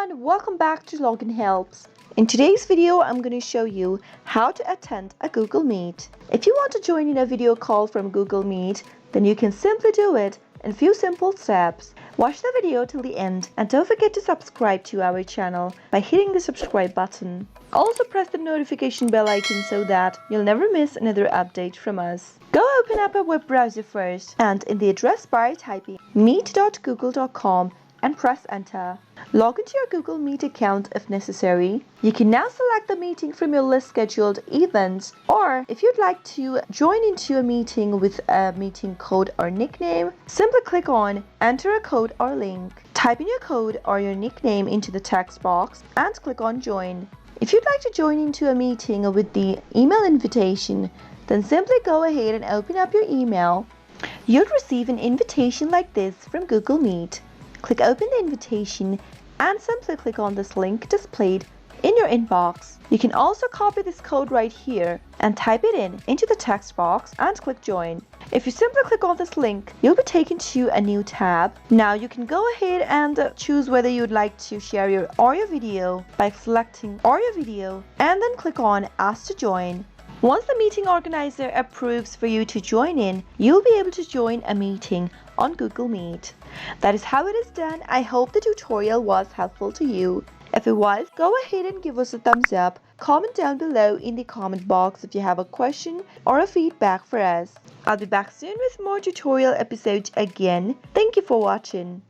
everyone, welcome back to Login Helps. In today's video, I'm going to show you how to attend a Google Meet. If you want to join in a video call from Google Meet, then you can simply do it in a few simple steps. Watch the video till the end and don't forget to subscribe to our channel by hitting the subscribe button. Also press the notification bell icon so that you'll never miss another update from us. Go open up a web browser first and in the address bar type in meet.google.com and press enter. Log into your Google Meet account if necessary. You can now select the meeting from your list scheduled events, or if you'd like to join into a meeting with a meeting code or nickname, simply click on enter a code or link. Type in your code or your nickname into the text box and click on join. If you'd like to join into a meeting with the email invitation, then simply go ahead and open up your email. You'll receive an invitation like this from Google Meet. Click open the invitation and simply click on this link displayed in your inbox. You can also copy this code right here and type it into the text box and click join. If you simply click on this link, you'll be taken to a new tab. Now you can go ahead and choose whether you'd like to share your audio video by selecting audio video and then click on ask to join. Once the meeting organizer approves for you to join in, you'll be able to join a meeting on Google Meet. That is how it is done. I hope the tutorial was helpful to you. If it was, go ahead and give us a thumbs up. Comment down below in the comment box if you have a question or a feedback for us. I'll be back soon with more tutorial episodes again. Thank you for watching.